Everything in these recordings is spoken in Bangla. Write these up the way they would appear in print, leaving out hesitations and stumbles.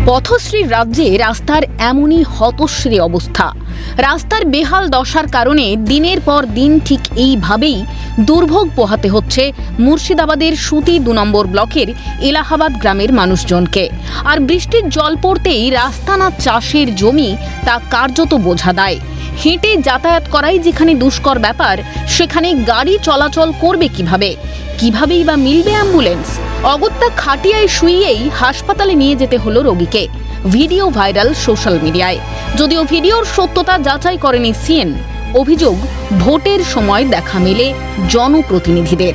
পথশ্রীর রাজ্যে রাস্তার এমনই হতশ্রী অবস্থা। রাস্তার বেহাল দশার কারণে দিনের পর দিন ঠিক এইভাবেই দুর্ভোগ পোহাতে হচ্ছে মুর্শিদাবাদের সুতি ২ নম্বর ব্লকের এলাহাবাদ গ্রামের মানুষজনকে। আর বৃষ্টির জল পড়তেই রাস্তা না চাষের জমি তা কার্যত বোঝা দেয়। হেঁটে যাতায়াত করাই যেখানে দুষ্কর ব্যাপার, সেখানে গাড়ি চলাচল করবে কিভাবেই বা মিলবে অ্যাম্বুলেন্স? অগত্যা খাটিয়ায় শুইয়েই হাসপাতালে নিয়ে যেতে হলো রোগীকে। ভিডিও ভাইরাল সোশ্যাল মিডিয়ায়। যদিও ভিডিওর সত্যতা যাচাই করেনি সিএন। অভিযোগ, ভোটের সময় দেখা মেলে জনপ্রতিনিধিদের।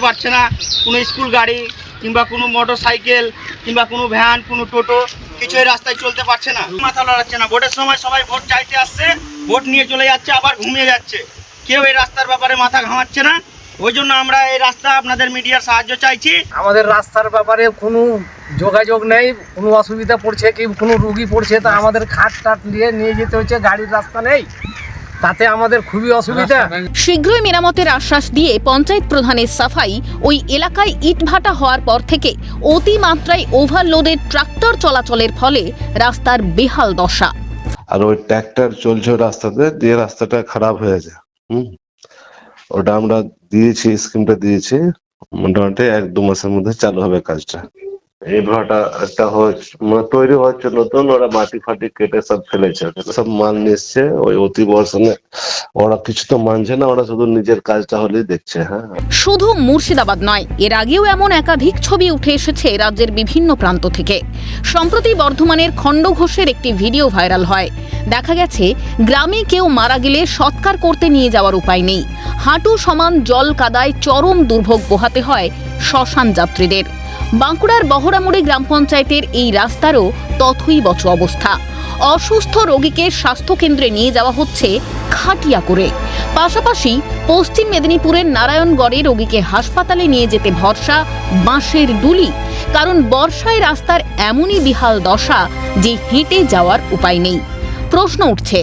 পারছে না কোনো স্কুল গাড়ি কিংবা কোনো মোটর সাইকেল কিংবা কোনো ভ্যান, কোনো টোটো কিছু এই রাস্তায় চলতে পারছে না, মাথা লড়াচ্ছে না। ভোটের সময় সবাই ভোট চাইতে আসছে, ভোট নিয়ে চলে যাচ্ছে, আবার ঘুমিয়ে যাচ্ছে। কেউ এই রাস্তার ব্যাপারে মাথা ঘামাচ্ছে না। ওই জন্য আমরা এই রাস্তা আপনাদের মিডিয়ার সাহায্য চাইছি। আমাদের রাস্তার ব্যাপারে কোনো যোগাযোগ নেই, কোনো অসুবিধা পড়ছে কি কোনো রুগী পড়ছে তা আমাদের খাট টাট নিয়ে যেতে হচ্ছে, গাড়ির রাস্তা নেই, তাতে আমাদের খুবই অসুবিধা। শীঘ্রই মেরামতের আশ্বাস দিয়ে পঞ্চায়েত প্রধানের সাফাই, ওই এলাকায় ইটভাটা হওয়ার পর থেকে অতিমাত্রায় ওভারলোডের ট্রাক্টর চলাচলের ফলে রাস্তার বেহাল দশা। আর ওই ট্র্যাক্টর চলছে রাস্তাতে, দিয়ে রাস্তাটা খারাপ হয়ে যায়। ওটা আমরা দিয়েছি, স্কিমটা দিয়েছি, মোটামুটি 1-2 মাসের মধ্যে চালু হবে কাজটা। এই ভাটা একটা তৈরি হচ্ছে নতুন, ওরা মাটি ফাটি কেটে সব ফেলেছে, সব মাল নিচ্ছে। ওই অতি বর্ষণে ওরা কিছু তো মানছে না, ওরা শুধু নিজের কাজটা হলেই দেখছে। হ্যাঁ, শুধু মুর্শিদাবাদ নয়, এর আগেও এমন একাধিক ছবি উঠে এসেছে রাজ্যের বিভিন্ন প্রান্ত থেকে। সম্প্রতি বর্ধমানের খণ্ডঘোষের একটি ভিডিও ভাইরাল হয়। দেখা গেছে গ্রামে কেউ মারা গেলে সৎকার করতে নিয়ে যাওয়ার উপায় নেই। হাঁটু সমান জল কাদায় চরম দুর্ভোগ পোহাতে হয় শ্মশান যাত্রীদের। বাঁকুড়ার বহরামুড়ি গ্রাম পঞ্চায়েতের এই রাস্তারও তথৈবচ অবস্থা। অসুস্থ রোগীকে স্বাস্থ্যকেন্দ্রে নিয়ে যাওয়া হচ্ছে খাটিয়া করে। পাশাপাশি পশ্চিম মেদিনীপুরের নারায়ণগড়ে রোগীকে হাসপাতালে নিয়ে যেতে ভরসা বাঁশের ডুলি। কারণ বর্ষায় রাস্তার এমনই বিহাল দশা যে হেঁটে যাওয়ার উপায় নেই। প্রশ্ন উঠছে,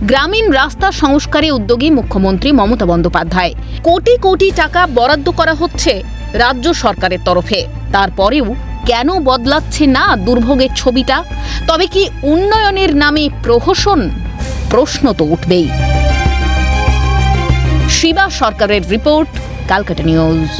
গ্রামীণ রাস্তা সংস্কারে উদ্যোগী মুখ্যমন্ত্রী মমতা বন্দ্যোপাধ্যায়। কোটি কোটি টাকা বরাদ্দ করা হচ্ছে রাজ্য সরকারের তরফে, তারপরেও কেন বদলাচ্ছে না দুর্ভোগের ছবিটা? তবে কি উন্নয়নের নামে প্রহসন? প্রশ্ন তো উঠবেই। শিবা সরকারের রিপোর্ট, ক্যালকাটা নিউজ।